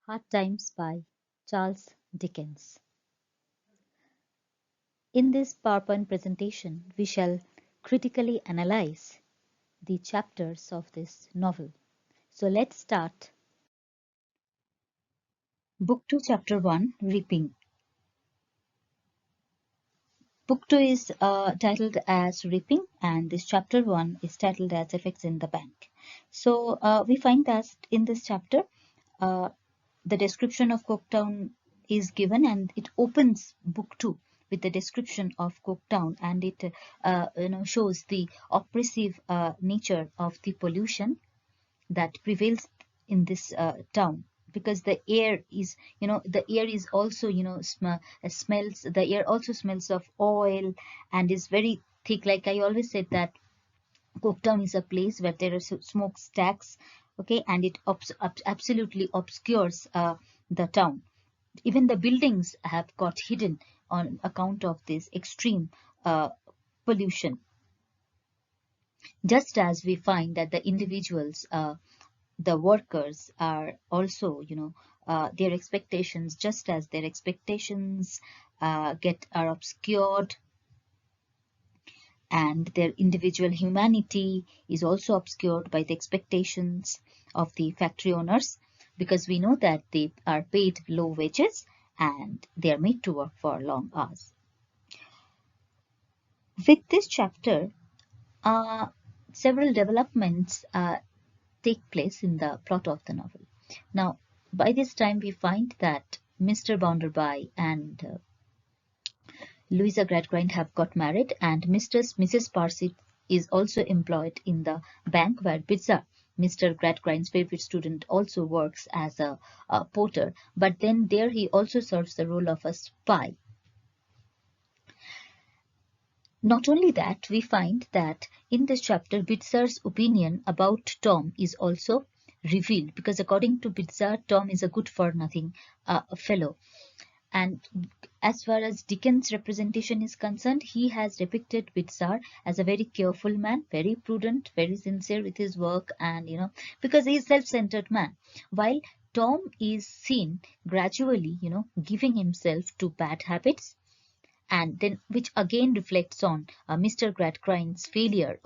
Hard Times by Charles Dickens. In this PowerPoint presentation, we shall critically analyze the chapters of this novel. So let's start. Book 2, Chapter 1, Reaping. Book 2 is titled as Reaping, and this chapter 1 is titled as Effects in the Bank. So we find that in this chapter, the description of Coketown is given, and it opens book 2 with the description of Coketown, and it shows the oppressive nature of the pollution that prevails in this town, because the air is also smells, the air also smells of oil and is very thick. Like I always said that Coketown is a place where there are smokestacks, okay, and it absolutely obscures the town. Even the buildings have got hidden on account of this extreme pollution. Just as we find that the individuals, the workers are also, their expectations, just as their expectations are obscured, and their individual humanity is also obscured by the expectations of the factory owners, because we know that they are paid low wages and they are made to work for long hours. With this chapter, several developments take place in the plot of the novel. Now, by this time, we find that Mr. Bounderby and Louisa Gradgrind have got married, and Mrs. Parsit is also employed in the bank where Bitzer, Mr. Gradgrind's favorite student, also works as a porter. But then there he also serves the role of a spy. Not only that, we find that in this chapter, Bitzer's opinion about Tom is also revealed, because according to Bitzer, Tom is a good-for-nothing fellow. And as far as Dickens' representation is concerned, he has depicted Bitzer as a very careful man, very prudent, very sincere with his work, and because he is a self-centered man, while Tom is seen gradually, giving himself to bad habits, and then which again reflects on Mr. Gradgrind's failure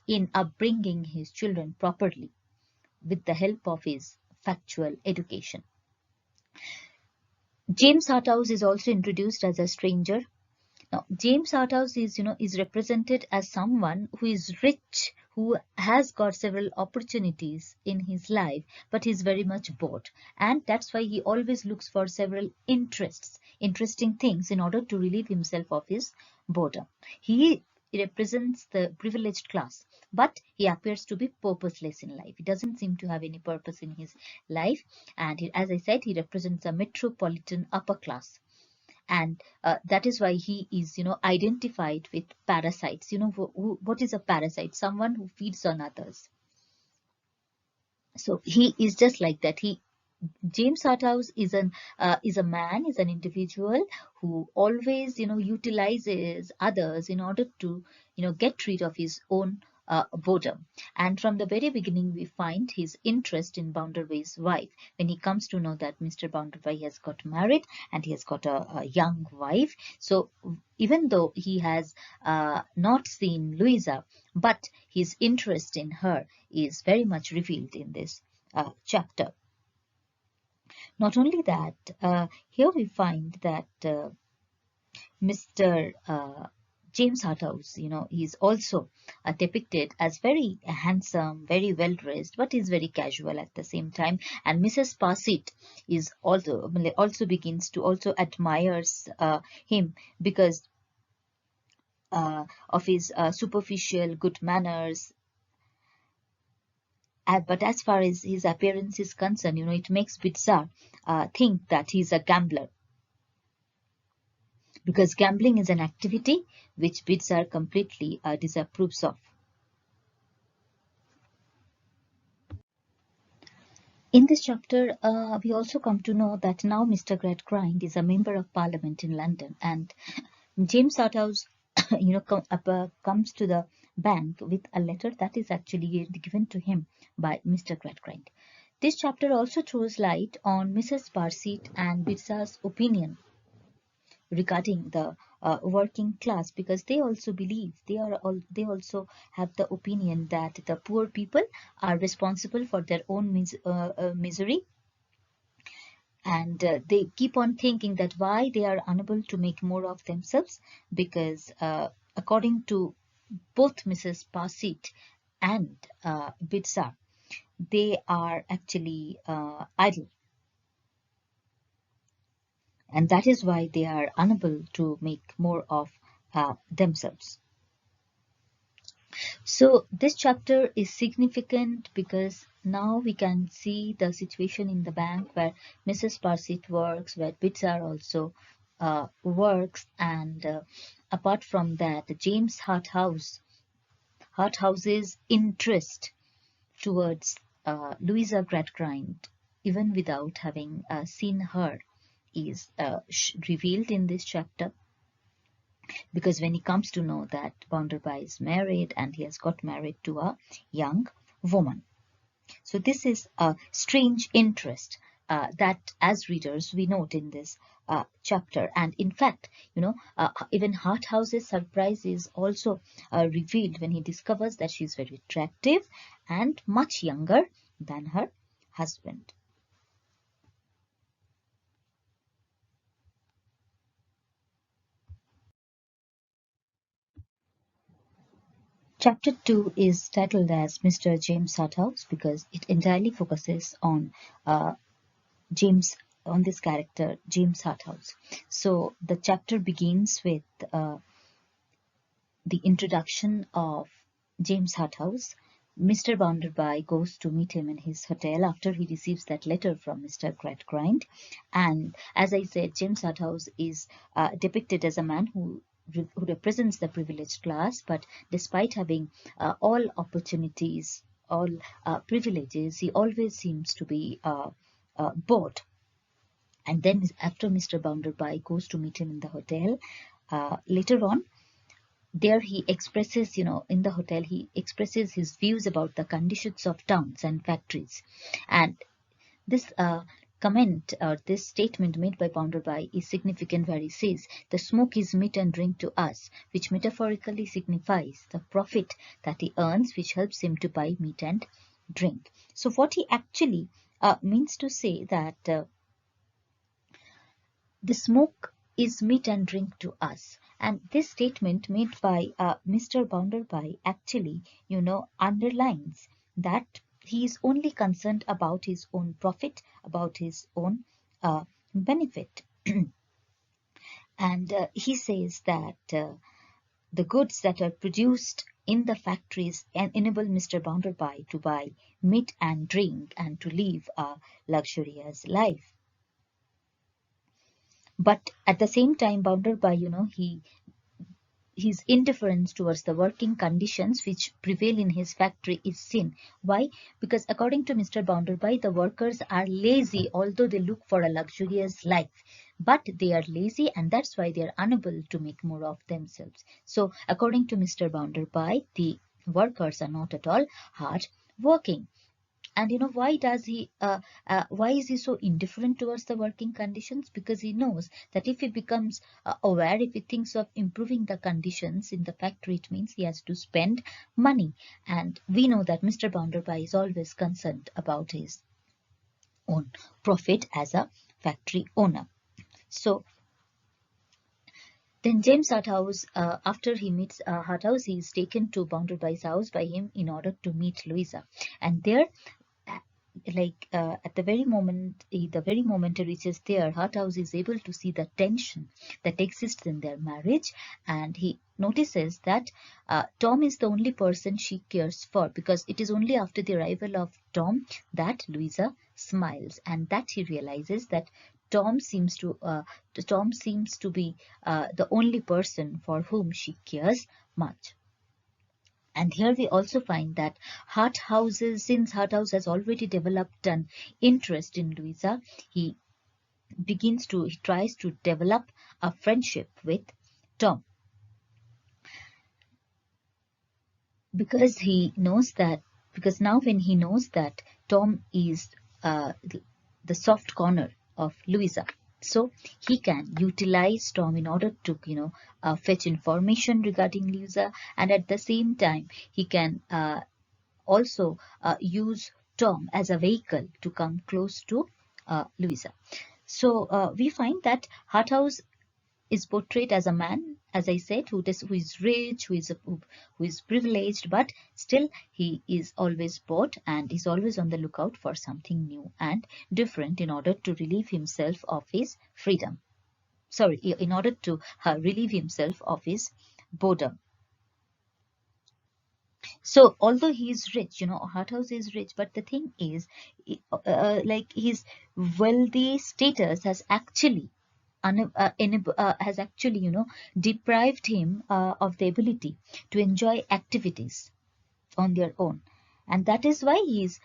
in upbringing his children properly with the help of his factual education. James Harthouse is also introduced as a stranger. Now, James Harthouse is represented as someone who is rich, who has got several opportunities in his life, but he's very much bored. And that's why he always looks for several interesting things in order to relieve himself of his boredom. He represents the privileged class, but he appears to be purposeless in life. He doesn't seem to have any purpose in his life. And as I said, he represents a metropolitan upper class. And that is why he is identified with parasites. What is a parasite? Someone who feeds on others. So he is just like that. James Harthouse is an individual who always utilizes others in order to get rid of his own boredom. And from the very beginning, we find his interest in Bounderby's wife when he comes to know that Mr. Bounderby has got married and he has got a young wife. So even though he has not seen Louisa, but his interest in her is very much revealed in this chapter. Not only that, here we find that Mr. James Harthouse, he's also depicted as very handsome, very well dressed, but he's very casual at the same time. And Mrs. Parsit is also begins to also admires him because of his superficial good manners. But as far as his appearance is concerned, it makes Bitzer think that he's a gambler, because gambling is an activity which Bitzer completely disapproves of. In this chapter, we also come to know that now Mr. Gradgrind is a member of Parliament in London, and James Harthouse, comes to the bank with a letter that is actually given to him by Mr. Gradgrind. This chapter also throws light on Mrs. Parseet and Birsa's opinion regarding the working class, because they also believe they also have the opinion that the poor people are responsible for their own misery, and they keep on thinking that why they are unable to make more of themselves, because according to both Mrs. Parseet and Birsa, they are actually idle, and that is why they are unable to make more of themselves. So this chapter is significant because now we can see the situation in the bank where Mrs. Parseet works, where Bitsar also works, and apart from that, James Harthouse's interest towards Louisa Gradgrind, even without having seen her, is revealed in this chapter, because when he comes to know that Bounderby is married and he has got married to a young woman. So this is a strange interest that as readers we note in this chapter. And in fact, even Harthouse's surprise is also revealed when he discovers that she is very attractive and much younger than her husband. Chapter 2 is titled as Mr. James Harthouse because it entirely focuses on James, on this character, James Harthouse. So the chapter begins with the introduction of James Harthouse. Mr. Bounderby goes to meet him in his hotel after he receives that letter from Mr. Gradgrind. And as I said, James Harthouse is depicted as a man who represents the privileged class, but despite having all opportunities, all privileges, he always seems to be bored. And then after Mr. Bounderby goes to meet him in the hotel, later on, there he expresses, in the hotel, he expresses his views about the conditions of towns and factories. And this comment or this statement made by Bounderby is significant, where he says, "The smoke is meat and drink to us," which metaphorically signifies the profit that he earns, which helps him to buy meat and drink. So what he actually means to say that the smoke is meat and drink to us. And this statement made by Mr. Bounderby actually, underlines that he is only concerned about his own profit, about his own benefit. And he says that the goods that are produced in the factories enable Mr. Bounderby to buy meat and drink and to live a luxurious life. But at the same time, Bounderby, his indifference towards the working conditions which prevail in his factory is sin. Why? Because according to Mr. Bounderby, the workers are lazy, although they look for a luxurious life. But they are lazy, and that's why they are unable to make more of themselves. So according to Mr. Bounderby, the workers are not at all hard working. And why is he so indifferent towards the working conditions? Because he knows that if he becomes aware, if he thinks of improving the conditions in the factory, it means he has to spend money. And we know that Mr. Bounderby is always concerned about his own profit as a factory owner. So then James Harthouse, after he meets Harthouse, he is taken to Bounderby's house by him in order to meet Louisa. And there, at the very moment he reaches there, Harthouse is able to see the tension that exists in their marriage, and he notices that Tom is the only person she cares for, because it is only after the arrival of Tom that Louisa smiles, and that he realizes that Tom seems to be the only person for whom she cares much. And here we also find that since Harthouse has already developed an interest in Louisa, he tries to develop a friendship with Tom. Because now when he knows that Tom is the soft corner of Louisa. So he can utilize Tom in order to, fetch information regarding Louisa, and at the same time, he can also use Tom as a vehicle to come close to Louisa. So we find that Harthouse is portrayed as a man, as I said, who is rich, who is privileged, but still he is always bored and is always on the lookout for something new and different in order to relieve himself of his freedom. Sorry, in order to relieve himself of his boredom. So although he is rich, Harthouse is rich, but the thing is, like his wealthy status has actually has actually, deprived him of the ability to enjoy activities on their own. And that is why he's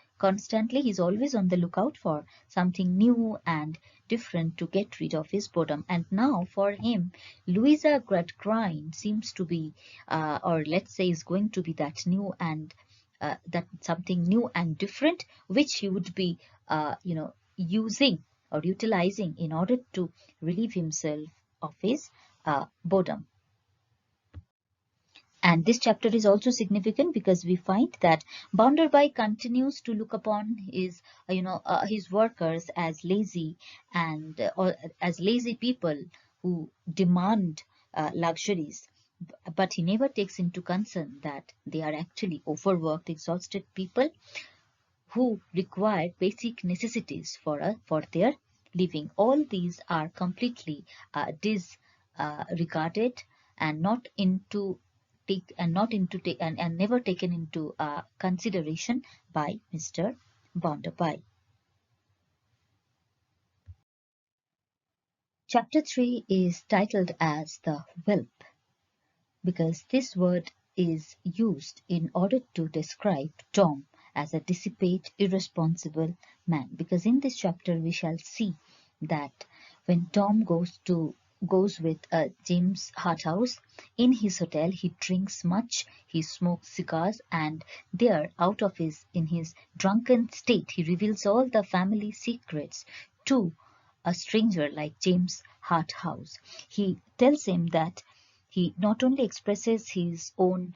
always on the lookout for something new and different to get rid of his boredom. And now for him, Louisa Gradgrind seems to be, or let's say is going to be that new and that something new and different, which he would be, using or utilizing in order to relieve himself of his boredom. And this chapter is also significant because we find that Bounderby continues to look upon his workers as lazy and or as lazy people who demand luxuries. But he never takes into concern that they are actually overworked, exhausted people who require basic necessities for their living. All these are completely disregarded and not into take and not into take and never taken into consideration by Mr. Bounderby. Chapter 3 is titled as the Welp because this word is used in order to describe Tom as a dissipate, irresponsible man. Because in this chapter we shall see that when Tom goes with James Harthouse in his hotel, he drinks much, he smokes cigars, and there, in his drunken state, he reveals all the family secrets to a stranger like James Harthouse. He tells him that he not only expresses his own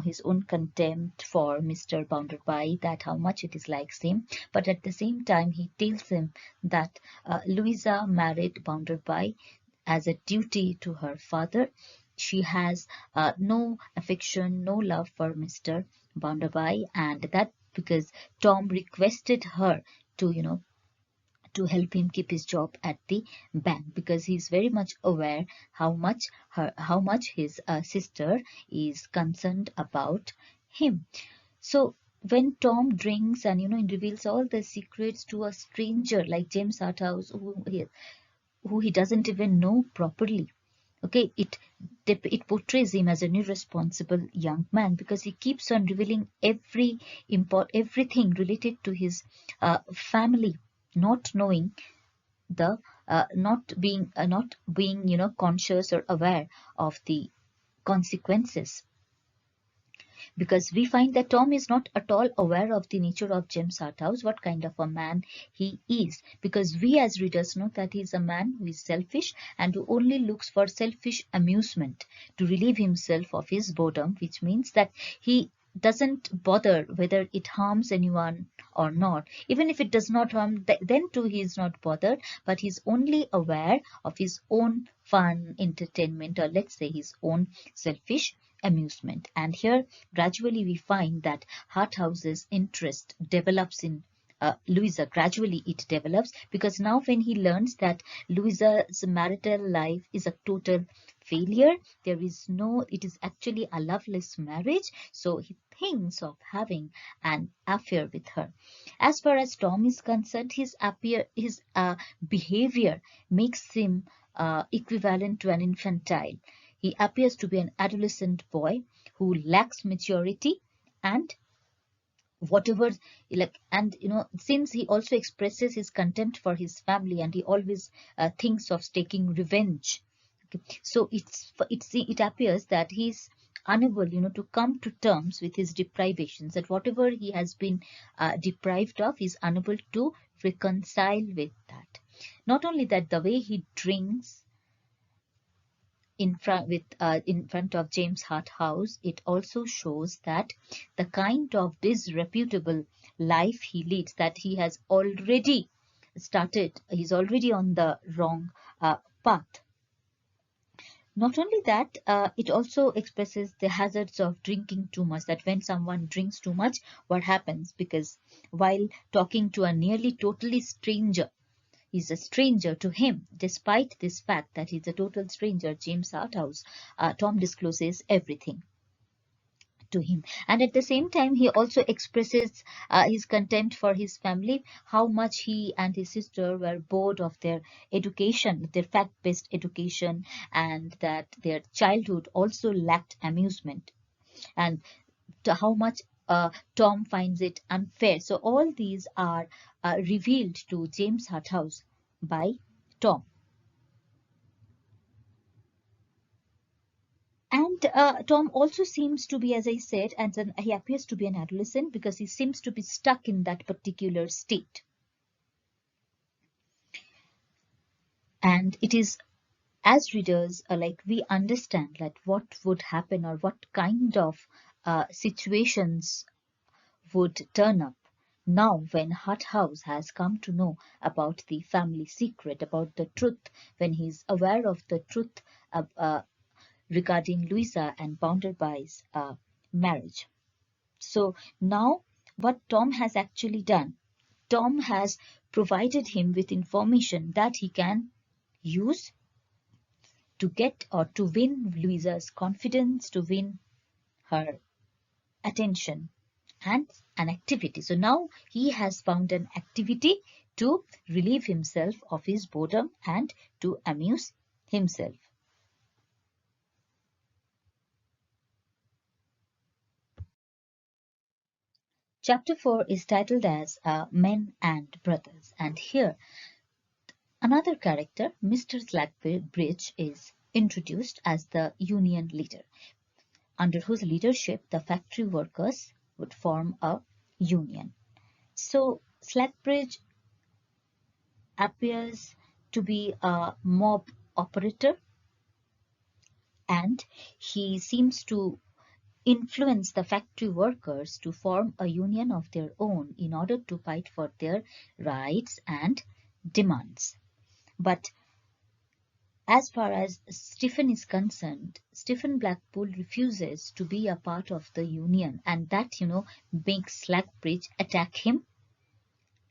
his own contempt for Mr. Bounderby, that how much it dislikes him, but at the same time he tells him that Louisa married Bounderby as a duty to her father. She has no affection, no love for Mr. Bounderby, and that because Tom requested her to to help him keep his job at the bank, because he's very much aware how much his sister is concerned about him. So when Tom drinks and reveals all the secrets to a stranger like James Harthouse, who he doesn't even know properly, okay, it portrays him as an irresponsible young man because he keeps on revealing everything related to his family, not knowing the not being conscious or aware of the consequences. Because we find that Tom is not at all aware of the nature of James Harthouse, what kind of a man he is, because we as readers know that he is a man who is selfish and who only looks for selfish amusement to relieve himself of his boredom, which means that he doesn't bother whether it harms anyone or not. Even if it does not harm, then too he is not bothered, but he's only aware of his own fun, entertainment, or let's say his own selfish amusement. And here gradually we find that Harthouse's interest develops in Louisa. Gradually it develops because now when he learns that Louisa's marital life is a total failure, it is actually a loveless marriage, so he thinks of having an affair with her. As far as Tom is concerned, his behavior makes him equivalent to an infantile. He appears to be an adolescent boy who lacks maturity and whatever, since he also expresses his contempt for his family and he always thinks of taking revenge. Okay. So it appears that he's unable, to come to terms with his deprivations, that whatever he has been deprived of, is unable to reconcile with that. Not only that, the way he drinks in front of James Harthouse, it also shows that the kind of disreputable life he leads, that he has already started, he's already on the wrong path. Not only that, it also expresses the hazards of drinking too much, that when someone drinks too much, what happens? Because while talking to a nearly totally stranger, he's a stranger to him. Despite this fact that he's a total stranger, James Harthouse, Tom discloses everything to him. And at the same time, he also expresses his contempt for his family, how much he and his sister were bored of their education, their fact-based education, and that their childhood also lacked amusement, and to how much Tom finds it unfair. So all these are revealed to James Harthouse by Tom. And Tom also seems to be, as I said, and then he appears to be an adolescent because he seems to be stuck in that particular state. And it is, as readers, like we understand that what would happen or what kind of situations would turn up now when Harthouse has come to know about the family secret, about the truth, when he's aware of the truth regarding Louisa and Bounderby's marriage. So now what Tom has actually done, Tom has provided him with information that he can use to get or to win Louisa's confidence, to win her attention, and an activity. So now he has found an activity to relieve himself of his boredom and to amuse himself. Chapter 4 is titled as Men and Brothers, and here another character, Mr. Slackbridge, is introduced as the union leader, under whose leadership the factory workers would form a union. So Slackbridge appears to be a mob operator, and he seems to influence the factory workers to form a union of their own in order to fight for their rights and demands. But as far as Stephen is concerned, Stephen Blackpool refuses to be a part of the union, and that, makes Slackbridge attack him.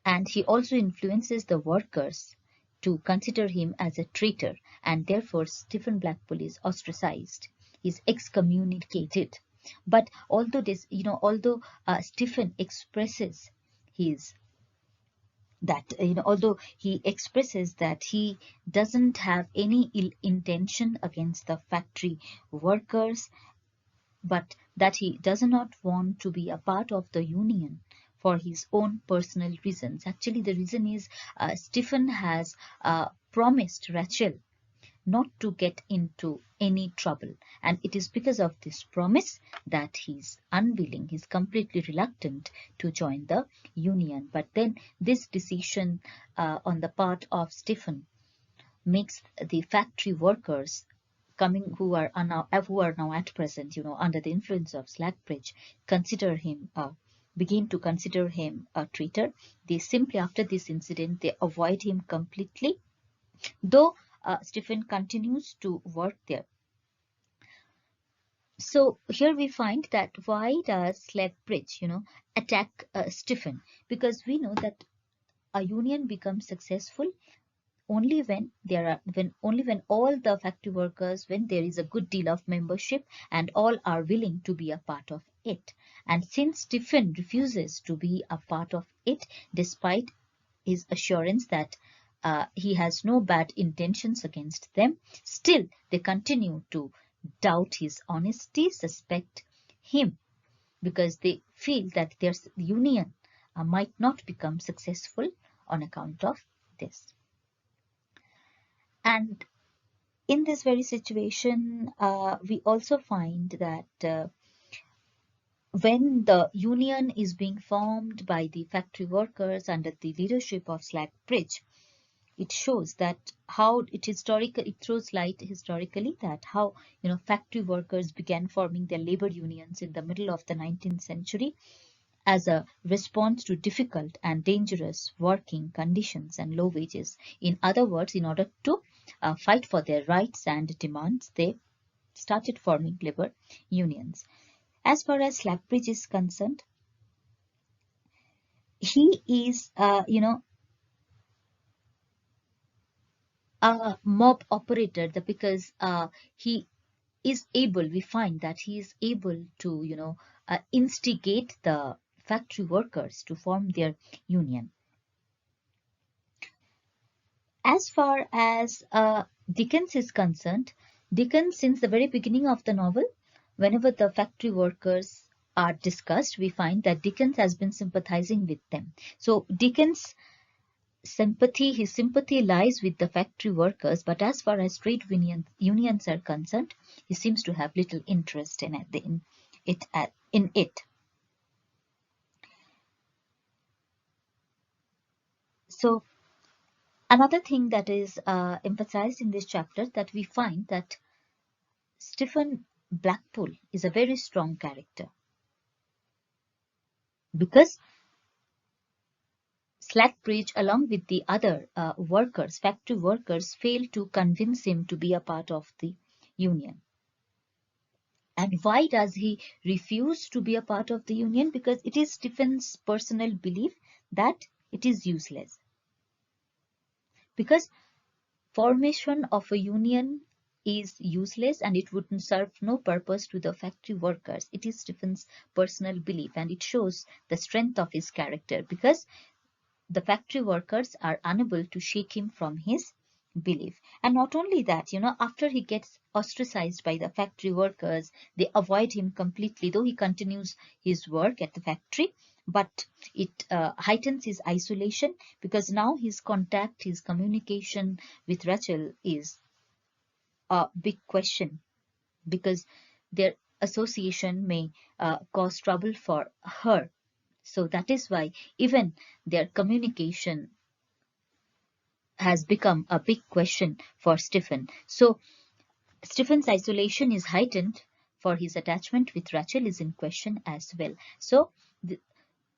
And he also influences the workers to consider him as a traitor, and therefore Stephen Blackpool is ostracized. He's excommunicated. But although this, although Stephen expresses his that, although he expresses that he doesn't have any ill intention against the factory workers, but that he does not want to be a part of the union for his own personal reasons. Actually, the reason is Stephen has promised Rachel not to get into any trouble, and it is because of this promise that he's unwilling, he's completely reluctant to join the union. But then this decision on the part of Stephen makes the factory workers who are now at present, under the influence of Slackbridge, begin to consider him a traitor. They simply, after this incident, they avoid him completely, though Stephen continues to work there. So here we find that why does Slackbridge, attack Stephen? Because we know that a union becomes successful only when all the factory workers, when there is a good deal of membership and all are willing to be a part of it. And since Stephen refuses to be a part of it, despite his assurance that he has no bad intentions against them, still they continue to doubt his honesty, suspect him, because they feel that their union might not become successful on account of this. And in this very situation, we also find that when the union is being formed by the factory workers under the leadership of Slackbridge, it shows that how it throws light historically that how factory workers began forming their labor unions in the middle of the 19th century as a response to difficult and dangerous working conditions and low wages. In other words, in order to fight for their rights and demands, they started forming labor unions. As far as Slackbridge is concerned, he is, a mob operator because he is able, we find that he is able to, instigate the factory workers to form their union. As far as Dickens is concerned, Dickens, since the very beginning of the novel, whenever the factory workers are discussed, we find that Dickens has been sympathizing with them. So Dickens' his sympathy lies with the factory workers, but as far as trade unions are concerned, he seems to have little interest in it. So another thing that is emphasized in this chapter, that we find that Stephen Blackpool is a very strong character because Slackbridge, along with the other factory workers, failed to convince him to be a part of the union. And why does he refuse to be a part of the union? Because it is Stephen's personal belief that it is useless. Because formation of a union is useless and it wouldn't serve no purpose to the factory workers. It is Stephen's personal belief, and it shows the strength of his character because the factory workers are unable to shake him from his belief. And not only that, after he gets ostracized by the factory workers, they avoid him completely, though he continues his work at the factory, but it heightens his isolation because now his communication with Rachel is a big question because their association may cause trouble for her. So that is why even their communication has become a big question for Stephen. So Stephen's isolation is heightened, for his attachment with Rachel is in question as well. So the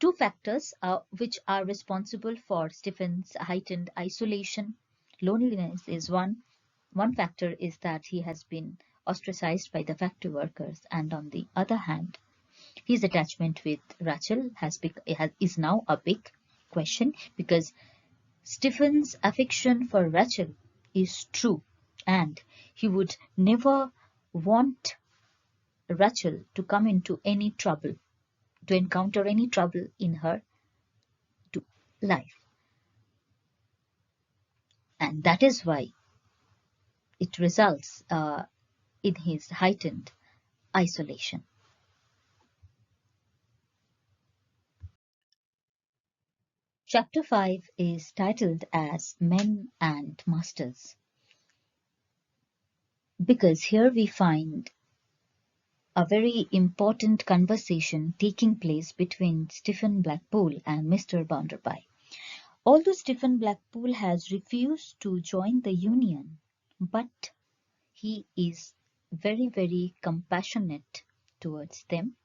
two factors which are responsible for Stephen's heightened isolation, loneliness is one factor is that he has been ostracized by the factory workers, and on the other hand, his attachment with Rachel is now a big question because Stephen's affection for Rachel is true, and he would never want Rachel to come into any trouble, to encounter any trouble in her life. And that is why it results in his heightened isolation. Chapter 5 is titled as Men and Masters because here we find a very important conversation taking place between Stephen Blackpool and Mr. Bounderby. Although Stephen Blackpool has refused to join the union, but he is very, very compassionate towards them,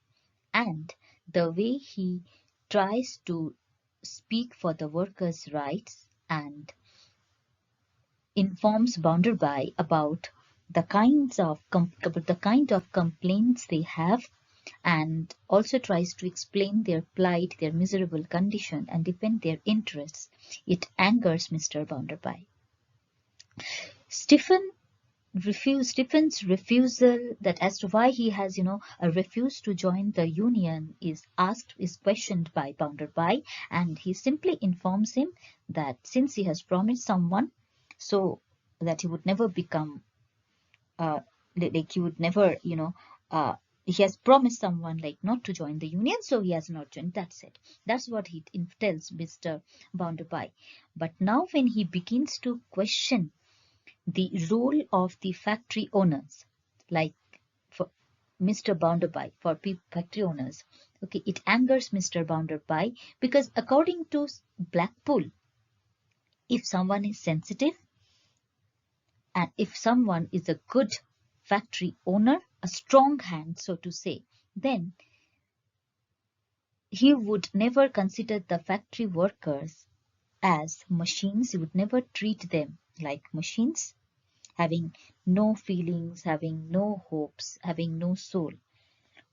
and the way he tries to speak for the workers' rights and informs Bounderby about the kind of complaints they have, and also tries to explain their plight, their miserable condition, and defend their interests. It angers Mr. Bounderby. Stephen's refusal, that as to why he has, refused to join the union, is questioned by Bounderby, and he simply informs him that since he has promised someone, so that he would never become, he would never, he has promised someone like not to join the union, so he has not joined. That's it. That's what he tells Mr. Bounderby. But now when he begins to question the role of the factory owners, like for Mr. Bounderby, for factory owners. Okay, it angers Mr. Bounderby because according to Blackpool, if someone is sensitive and if someone is a good factory owner, a strong hand, so to say, then he would never consider the factory workers as machines. He would never treat them like machines, having no feelings, having no hopes, having no soul,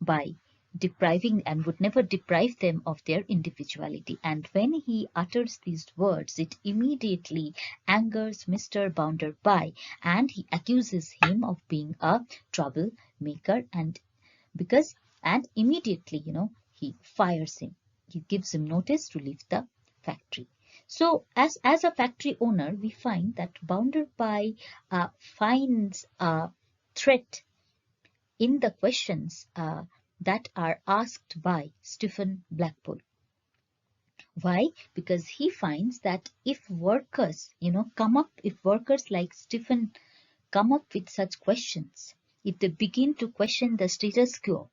by depriving, and would never deprive them of their individuality. And when he utters these words, it immediately angers Mr. Bounderby, and he accuses him of being a troublemaker, and because and immediately, he fires him. He gives him notice to leave the factory. So as a factory owner, we find that Bounderby finds a threat in the questions that are asked by Stephen Blackpool. Why? Because he finds that if workers, if workers like Stephen come up with such questions, if they begin to question the status quo,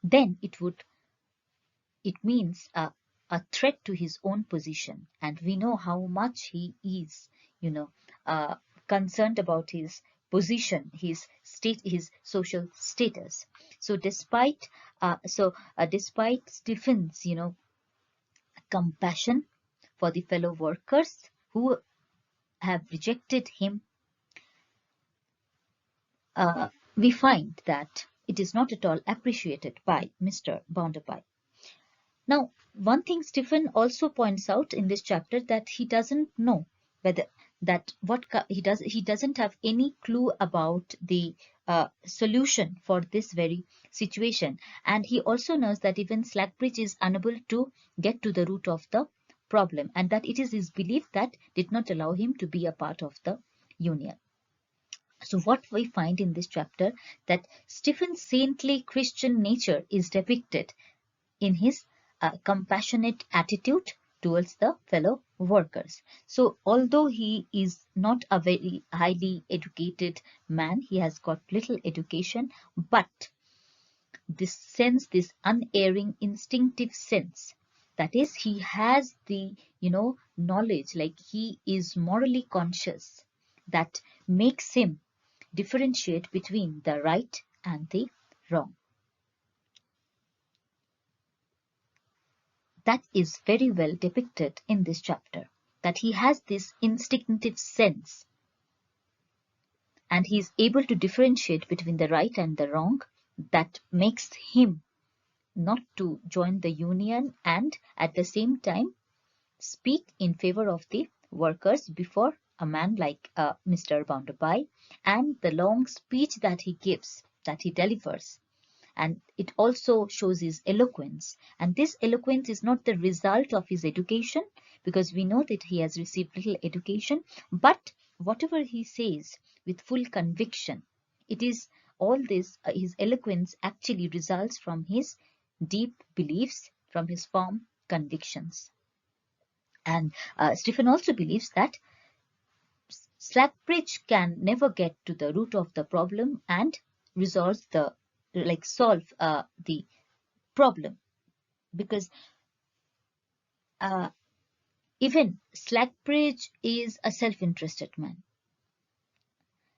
then it means a threat to his own position. And we know how much he is, uh, concerned about his position, his state, his social status. So despite Stephen's, compassion for the fellow workers who have rejected him, we find that it is not at all appreciated by Mr. Bounderby. Now, one thing Stephen also points out in this chapter, that he doesn't know whether that what he doesn't have any clue about the solution for this very situation, and he also knows that even Slackbridge is unable to get to the root of the problem, and that it is his belief that did not allow him to be a part of the union. So what we find in this chapter, that Stephen's saintly Christian nature is depicted in his compassionate attitude towards the fellow workers. So although he is not a very highly educated man, he has got little education, but this sense, this unerring instinctive sense, that is, he has the knowledge, like he is morally conscious, that makes him differentiate between the right and the wrong. That is very well depicted in this chapter, that he has this instinctive sense and he is able to differentiate between the right and the wrong, that makes him not to join the union and at the same time speak in favor of the workers before a man like Mr. Bounderby, and the long speech that he gives, that he delivers, and it also shows his eloquence. And this eloquence is not the result of his education, because we know that he has received little education, but whatever he says with full conviction, it is all this, his eloquence actually results from his deep beliefs, from his firm convictions. And Stephen also believes that Slackbridge can never get to the root of the problem and solve the problem, because even Slackbridge is a self-interested man,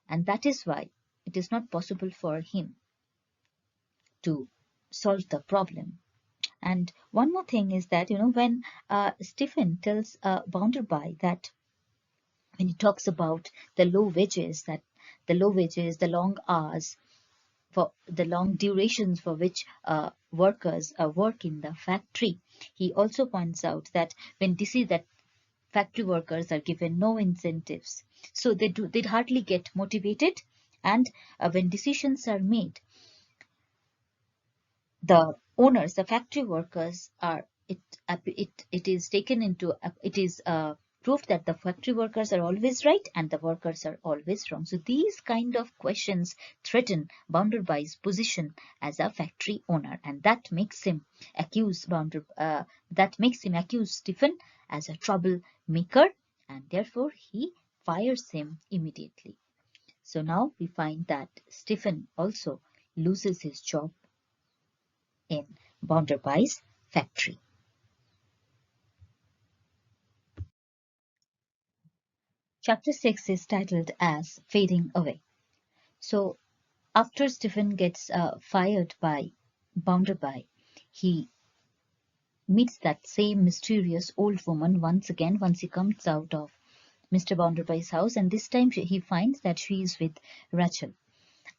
and that is why it is not possible for him to solve the problem. And one more thing is that, when Stephen tells Bounderby that, when he talks about the low wages, the long hours, for the long durations for which workers work in the factory, he also points out that when they see that factory workers are given no incentives, so they'd hardly get motivated, and when decisions are made, the owners, the factory workers are it is taken into it is proved that the factory workers are always right and the workers are always wrong. So these kind of questions threaten Bounderby's position as a factory owner, and that makes him accuse Stephen as a troublemaker, and therefore he fires him immediately. So now we find that Stephen also loses his job in Bounderbye's factory. Chapter 6 is titled as Fading Away. So after Stephen gets fired by Bounderbye, he meets that same mysterious old woman once again once he comes out of Mr. Bounderbye's house, and this time he finds that she is with Rachel.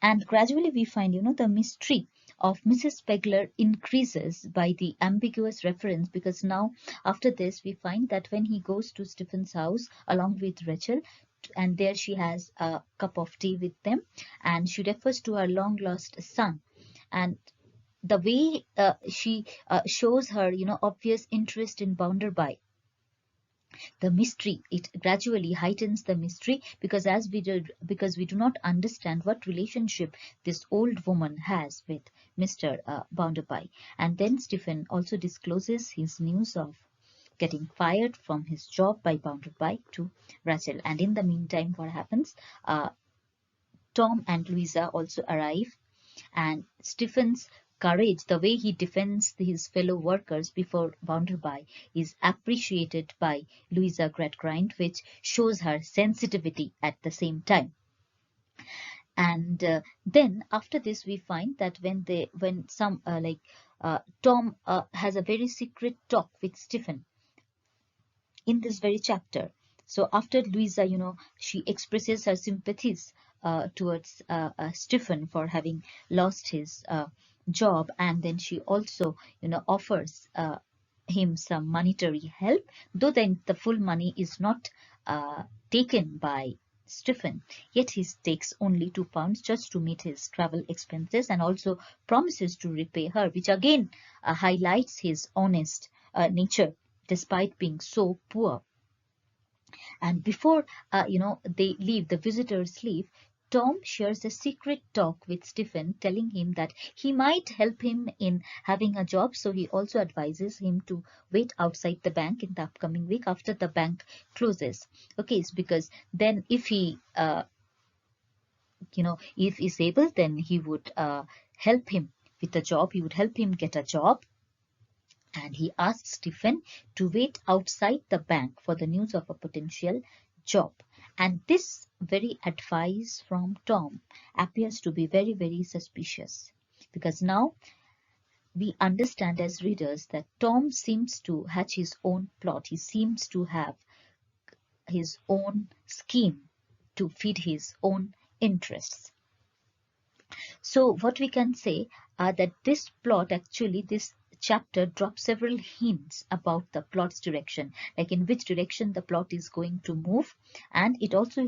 And gradually we find, the mystery of Mrs. Pegler increases by the ambiguous reference, because now after this we find that when he goes to Stephen's house along with Rachel, and there she has a cup of tea with them, and she refers to her long lost son, and the way she shows her, obvious interest in Bounderbye, the mystery, it gradually heightens the mystery, because because we do not understand what relationship this old woman has with Mr. Bounderbye. And then Stephen also discloses his news of getting fired from his job by Bounderbye to Rachel. And in the meantime, what happens? Tom and Louisa also arrive, and Stephen's courage, the way he defends his fellow workers before Bounderbye, is appreciated by Louisa Gradgrind, which shows her sensitivity at the same time. And then after this, we find that when Tom has a very secret talk with Stephen in this very chapter. So after Louisa, she expresses her sympathies towards Stephen for having lost his job, and then she also, offers him some monetary help, though then the full money is not taken by Stephen, yet he takes only £2 just to meet his travel expenses, and also promises to repay her, which again highlights his honest nature despite being so poor. And before they leave, the visitors leave, Tom shares a secret talk with Stephen, telling him that he might help him in having a job. So he also advises him to wait outside the bank in the upcoming week after the bank closes. Okay, it's because then if he if he's able, then he would help him with a job. He would help him get a job. And he asked Stephen to wait outside the bank for the news of a potential job. And this very advice from Tom appears to be very, very suspicious, because now we understand as readers that Tom seems to hatch his own plot. He seems to have his own scheme to feed his own interests. So what we can say that this plot, actually this chapter drops several hints about the plot's direction, like in which direction the plot is going to move, and it also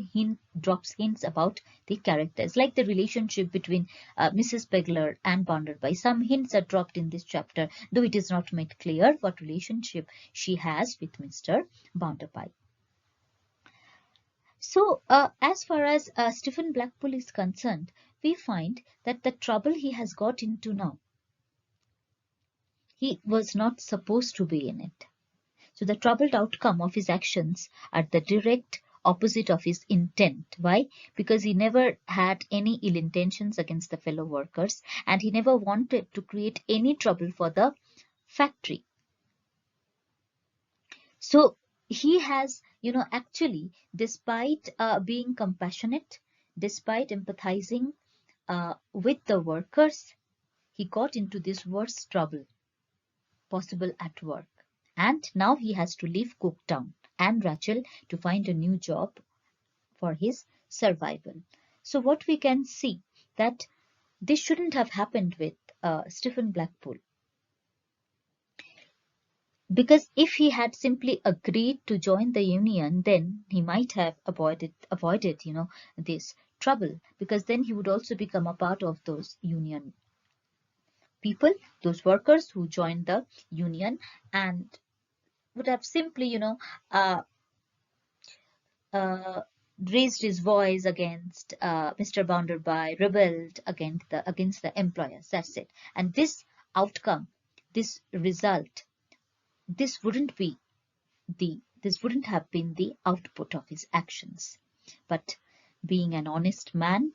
drops hints about the characters, like the relationship between Mrs. Pegler and Bounderbye. Some hints are dropped in this chapter, though it is not made clear what relationship she has with Mr. Bounderbye. So as far as Stephen Blackpool is concerned, we find that the trouble he has got into now, he was not supposed to be in it. So the troubled outcome of his actions are the direct opposite of his intent. Why? Because he never had any ill intentions against the fellow workers, and he never wanted to create any trouble for the factory. So he has, actually, despite being compassionate, despite empathizing with the workers, he got into this worst trouble possible at work. And now he has to leave Cooktown and Rachel to find a new job for his survival. So what we can see, that this shouldn't have happened with Stephen Blackpool. Because if he had simply agreed to join the union, then he might have avoided this trouble, because then he would also become a part of those union people, those workers who joined the union, and would have simply, raised his voice against Mr. Bounderbye, rebelled against the employers. That's it. And this outcome, this result, this wouldn't have been the output of his actions. But being an honest man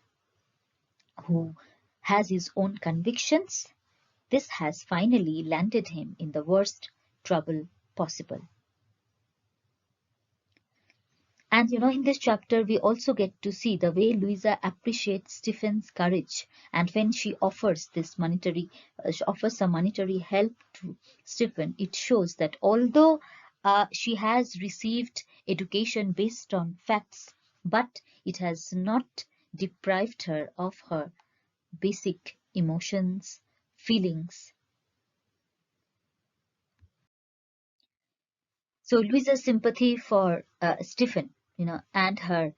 who has his own convictions, this has finally landed him in the worst trouble possible. And in this chapter, we also get to see the way Louisa appreciates Stephen's courage, and when she offers some monetary help to Stephen, it shows that although she has received education based on facts, but it has not deprived her of her basic emotions, feelings. So Louisa's sympathy for Stephen, and her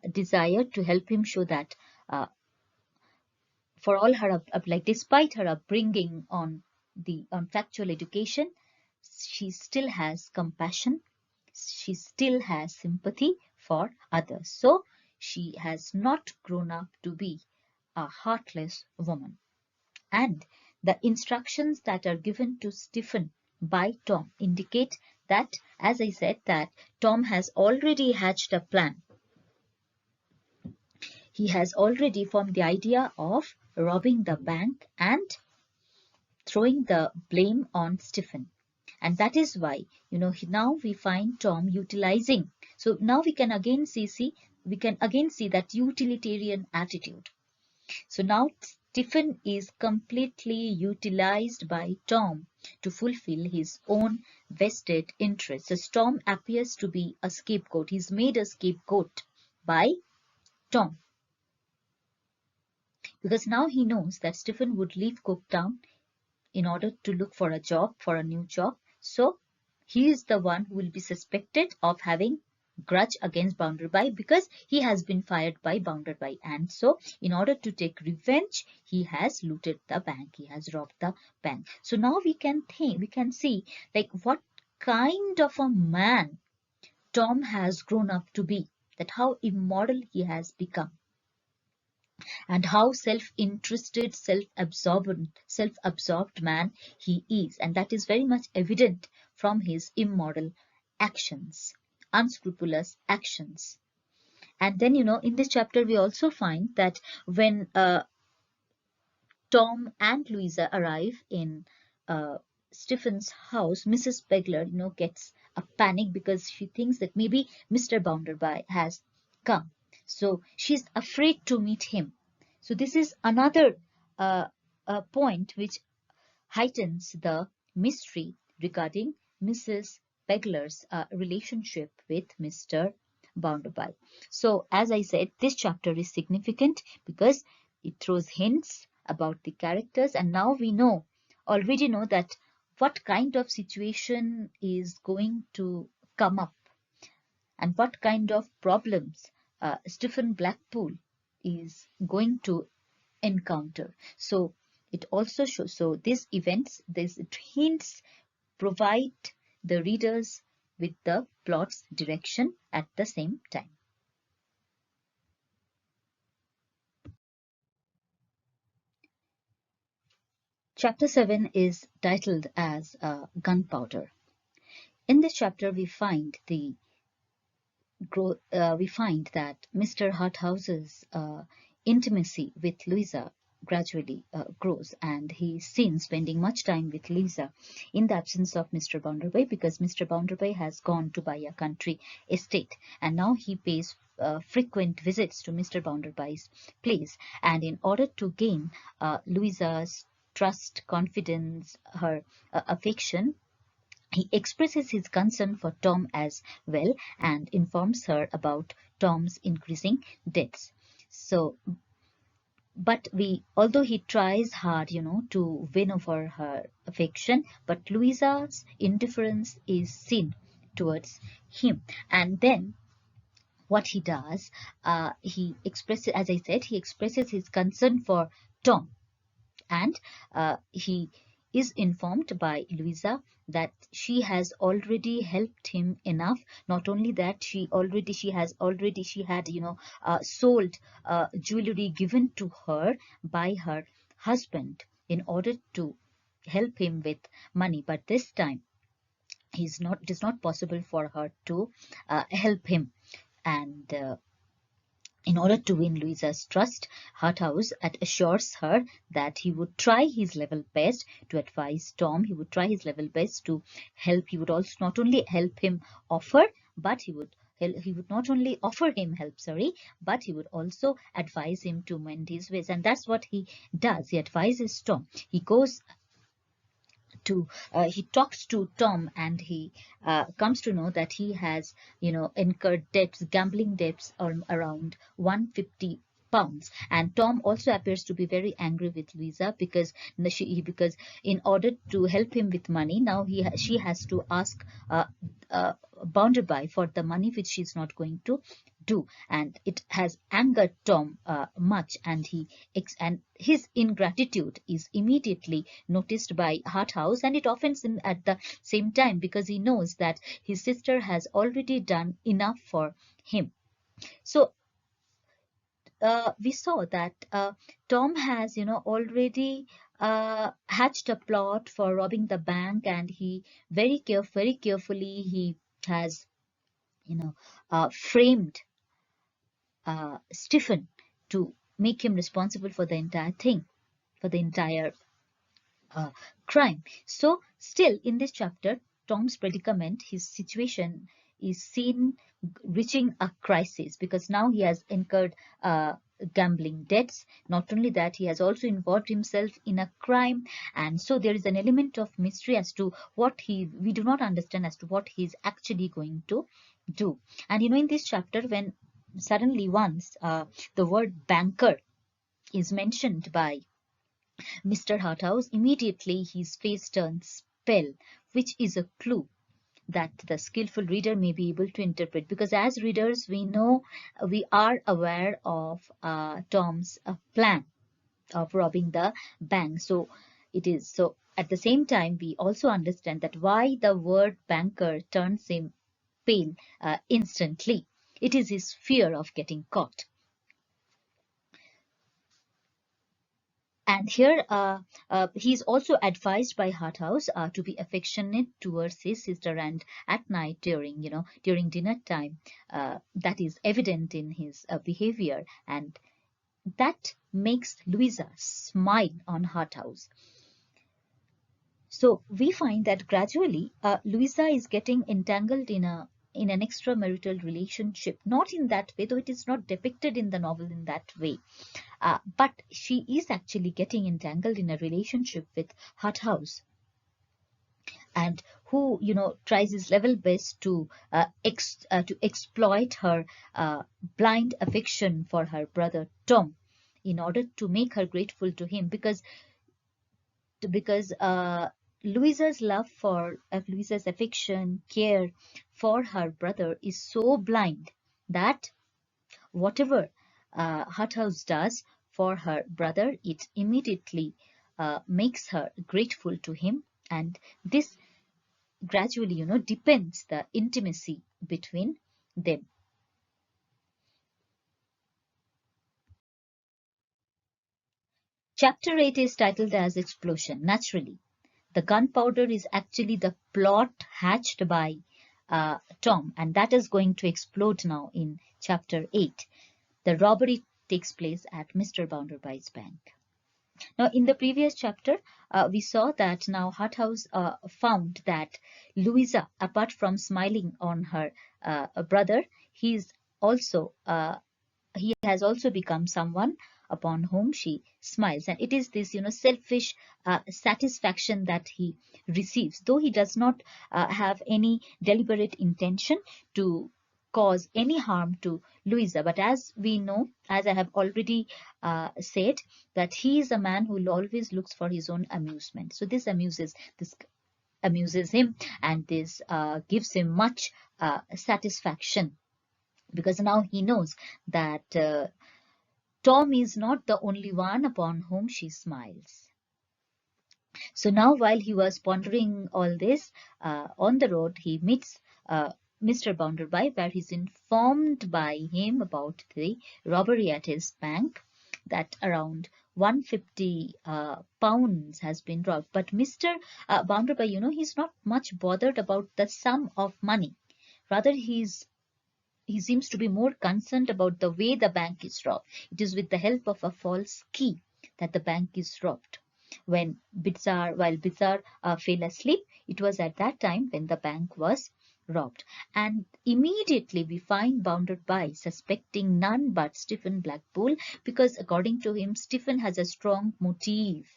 desire to help him show that for all her despite her upbringing on factual education, she still has compassion. She still has sympathy for others. So she has not grown up to be a heartless woman. And the instructions that are given to Stephen by Tom indicate that, as I said, that Tom has already hatched a plan. He has already formed the idea of robbing the bank and throwing the blame on Stephen. And that is why, now we find Tom utilizing. So now we can again see that utilitarian attitude. So now Stephen is completely utilized by Tom to fulfill his own vested interests. So Tom appears to be a scapegoat. He's made a scapegoat by Tom, because now he knows that Stephen would leave Cooktown in order to look for a new job. So he is the one who will be suspected of having grudge against Bounderby because he has been fired by Bounderby, and so in order to take revenge, he has looted the bank, he has robbed the bank. So now we can see like what kind of a man Tom has grown up to be, that how immoral he has become, and how self-interested, self-absorbed man he is. And that is very much evident from his immoral actions, unscrupulous actions. And then, in this chapter, we also find that when Tom and Louisa arrive in Stephen's house, Mrs. Pegler, gets a panic because she thinks that maybe Mr. Bounderby has come. So she's afraid to meet him. So this is another point which heightens the mystery regarding Mrs. Pegler's relationship with Mr. Bounderby. So as I said, this chapter is significant because it throws hints about the characters, and now we already know that what kind of situation is going to come up and what kind of problems Stephen Blackpool is going to encounter. So it also shows, so these hints provide the readers with the plot's direction at the same time. Chapter 7 is titled as Gunpowder. In this chapter, we find that Mr. Harthouse's intimacy with Louisa gradually grows, and he is seen spending much time with Louisa in the absence of Mr. Bounderby, because Mr. Bounderby has gone to buy a country estate, and now he pays frequent visits to Mr. Bounderby's place. And in order to gain Louisa's trust, confidence, her affection, he expresses his concern for Tom as well and informs her about Tom's increasing debts. So, but although he tries hard, to win over her affection, but Louisa's indifference is seen towards him. And then what he does, he expresses, as I said, he expresses his concern for Tom, and he is informed by Louisa that she has already helped him enough. Not only that, she had sold jewelry given to her by her husband in order to help him with money, but this time it is not possible for her to help him. And In order to win Louisa's trust, Harthouse assures her that he would try his level best to advise Tom. He would try his level best to help. He would also not only help him offer, but he would not only offer him help, sorry, but he would also advise him to mend his ways. And that's what he does. He advises Tom. He goes to he talks to Tom, and he comes to know that he has, incurred debts, gambling debts around 150 pounds. And Tom also appears to be very angry with Louisa because because in order to help him with money, now she has to ask Bounderby for the money which she's not going to do, and it has angered Tom much, and and his ingratitude is immediately noticed by Harthouse, and it offends him at the same time because he knows that his sister has already done enough for him. So we saw that Tom has, already hatched a plot for robbing the bank, and he very carefully he has, framed Stephen to make him responsible for the entire thing, for the entire crime. So still in this chapter, Tom's predicament, his situation is seen reaching a crisis because now he has incurred gambling debts. Not only that, he has also involved himself in a crime, and so there is an element of mystery as to what we do not understand as to what he's actually going to do. And in this chapter, when suddenly once the word banker is mentioned by Mr. Harthouse, immediately his face turns pale, which is a clue that the skillful reader may be able to interpret, because as readers we know, we are aware of Tom's plan of robbing the bank. So it is so at the same time we also understand that why the word banker turns him pale instantly. It is his fear of getting caught. And here he's also advised by Harthouse to be affectionate towards his sister, and at night during dinner time, that is evident in his behavior, and that makes Louisa smile on Harthouse. So we find that gradually Louisa is getting entangled in an extramarital relationship, not in that way, though it is not depicted in the novel in that way. But she is actually getting entangled in a relationship with Harthouse, and who tries his level best to exploit her blind affection for her brother Tom in order to make her grateful to him, because Louisa's love for Louisa's affection, care for her brother is so blind that whatever Harthouse does for her brother, it immediately makes her grateful to him, and this gradually, deepens the intimacy between them. Chapter 8 is titled as Explosion. Naturally, the gunpowder is actually the plot hatched by Tom, and that is going to explode now in Chapter 8. The robbery takes place at Mr. Bounderby's bank. Now, in the previous chapter, we saw that now Harthouse found that Louisa, apart from smiling on her brother, he has also become someone upon whom she smiles, and it is this selfish satisfaction that he receives, though he does not have any deliberate intention to cause any harm to Louisa. But as we know, as I have already said, that he is a man who always looks for his own amusement. So this amuses him, and this gives him much satisfaction, because now he knows that Tom is not the only one upon whom she smiles. So now, while he was pondering all this on the road, he meets Mr. Bounderby, where he's informed by him about the robbery at his bank, that around 150 pounds has been robbed. But Mr. Bounderby, he's not much bothered about the sum of money. Rather, he's he seems to be more concerned about the way the bank is robbed. It is with the help of a false key that the bank is robbed. While Bizarre fell asleep, it was at that time when the bank was robbed. And immediately we find Bounded By suspecting none but Stephen Blackpool, because according to him, Stephen has a strong motive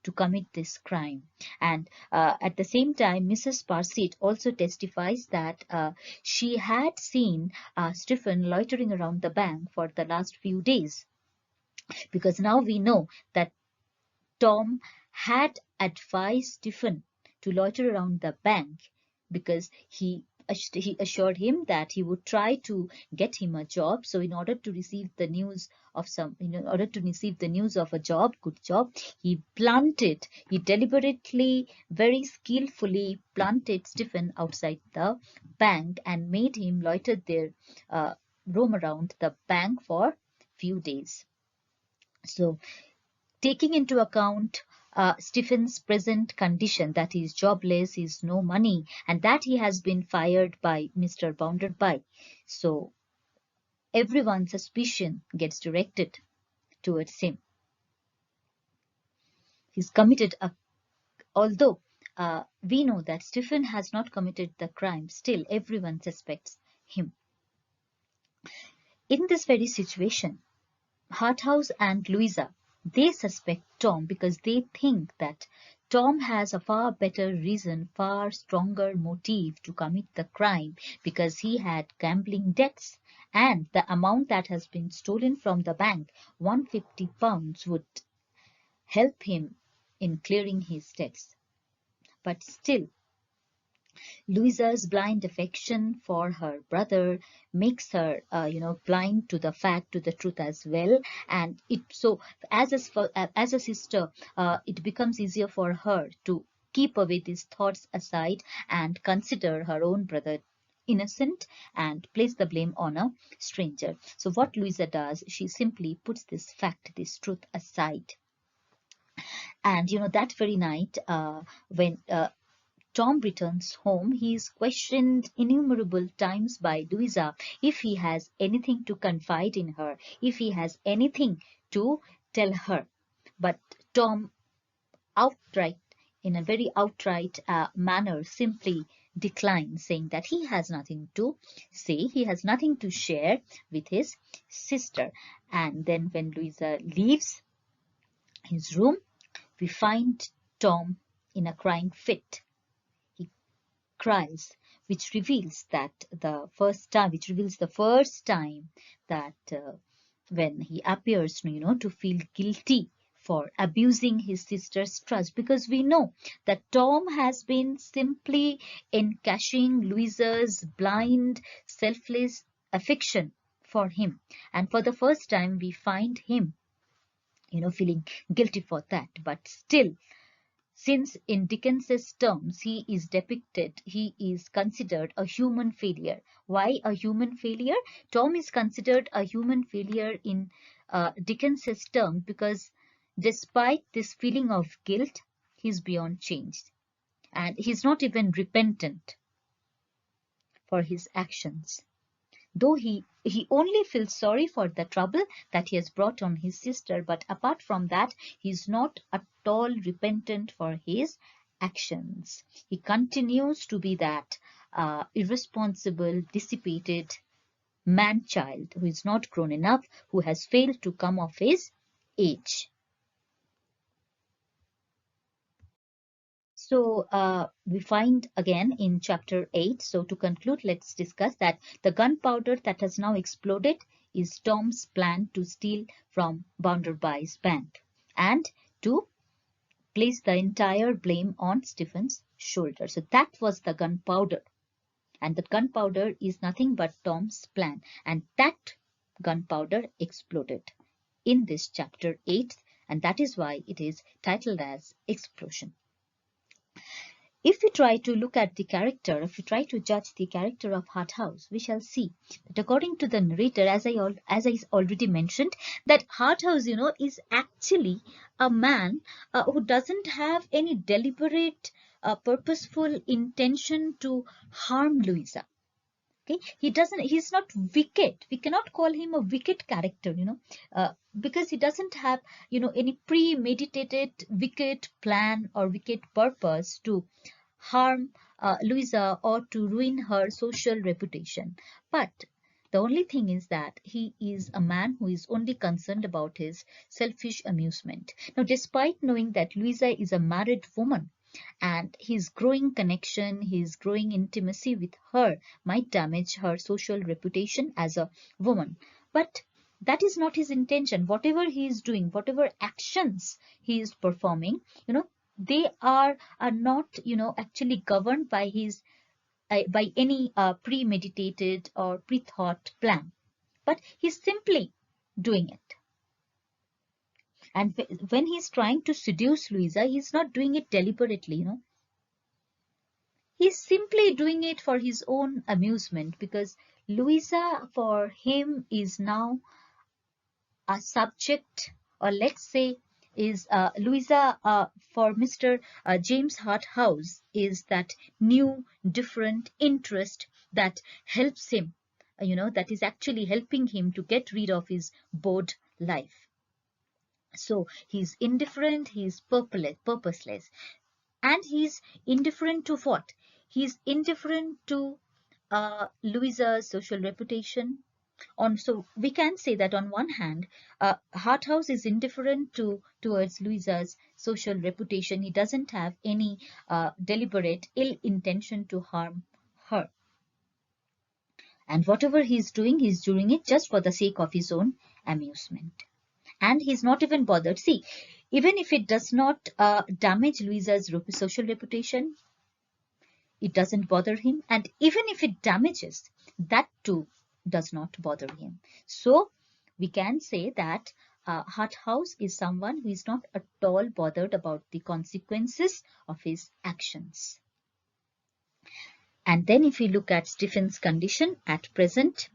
to commit this crime. And at the same time, Mrs. Parsit also testifies that she had seen Stephen loitering around the bank for the last few days, because now we know that Tom had advised Stephen to loiter around the bank, because he assured him that he would try to get him a job. So in order to receive the news of a job, good job, he deliberately, very skillfully planted Stephen outside the bank and made him loiter there, roam around the bank for few days. So taking into account Stephen's present condition, that he is jobless, he has no money, and that he has been fired by Mr. Bounded By, so everyone's suspicion gets directed towards him. He's committed although we know that Stephen has not committed the crime, still everyone suspects him. In this very situation, Harthouse and Louisa, they suspect Tom because they think that Tom has a far better reason, far stronger motive to commit the crime, because he had gambling debts, and the amount that has been stolen from the bank, £150, would help him in clearing his debts. But still, Louisa's blind affection for her brother makes her, blind to the fact, to the truth as well. And as a sister, it becomes easier for her to keep away these thoughts aside and consider her own brother innocent and place the blame on a stranger. So what Louisa does, she simply puts this fact, this truth aside. And that very night, when Tom returns home, he is questioned innumerable times by Louisa if he has anything to confide in her, if he has anything to tell her. But Tom in a very outright manner, simply declines, saying that he has nothing to say, he has nothing to share with his sister. And then when Louisa leaves his room, we find Tom in a crying fit. Cries, which reveals the first time that when he appears, to feel guilty for abusing his sister's trust, because we know that Tom has been simply encashing Louisa's blind, selfless affection for him, and for the first time we find him, feeling guilty for that. But still, since in Dickens's terms he is considered a human failure. Why a human failure? Tom is considered a human failure in Dickens's terms because despite this feeling of guilt, he's beyond change. And he's not even repentant for his actions. Though he only feels sorry for the trouble that he has brought on his sister, but apart from that, he is not at all repentant for his actions. He continues to be that irresponsible, dissipated man-child who is not grown enough, who has failed to come of his age. So we find again in chapter 8, so to conclude, let's discuss that the gunpowder that has now exploded is Tom's plan to steal from Bounded By's bank and to place the entire blame on Stephen's shoulder. So that was the gunpowder. And the gunpowder is nothing but Tom's plan. And that gunpowder exploded in this chapter 8. And that is why it is titled as Explosion. If we try to look at the character, if we try to judge the character of Harthouse, we shall see that according to the narrator, as I already mentioned, that Harthouse, is actually a man who doesn't have any deliberate, purposeful intention to harm Louisa. Okay, he's not wicked. We cannot call him a wicked character, because he doesn't have, any premeditated wicked plan or wicked purpose to harm Louisa or to ruin her social reputation. But the only thing is that he is a man who is only concerned about his selfish amusement. Now, despite knowing that Louisa is a married woman, and his growing connection, his growing intimacy with her might damage her social reputation as a woman. But that is not his intention. Whatever he is doing, whatever actions he is performing, they are not, actually governed by his by any premeditated or pre-thought plan. But he's simply doing it. And when he's trying to seduce Louisa, he's not doing it deliberately, He's simply doing it for his own amusement, because Louisa for him is now a subject, or let's say is Louisa for Mr. James Harthouse is that new different interest that helps him, that is actually helping him to get rid of his bored life. So he's indifferent, he's purposeless. And he's indifferent to what? He's indifferent to Louisa's social reputation. So we can say that on one hand, Harthouse is indifferent towards Louisa's social reputation. He doesn't have any deliberate ill intention to harm her. And whatever he's doing it just for the sake of his own amusement. And he's not even bothered. See, even if it does not damage Louisa's social reputation, it doesn't bother him. And even if it damages, that too does not bother him. So we can say that Harthouse is someone who is not at all bothered about the consequences of his actions. And then if we look at Stephen's condition at present,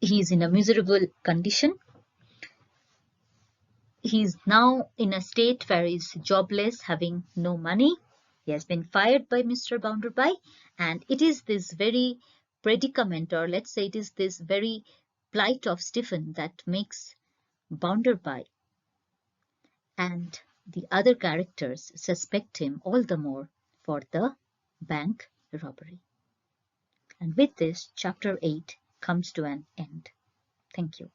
he is in a miserable condition. He is now in a state where he is jobless, having no money. He has been fired by Mr. Bounderby, and it is this very predicament, or let's say it is this very plight of Stephen that makes Bounderby and the other characters suspect him all the more for the bank robbery. And with this, chapter 8 comes to an end. Thank you.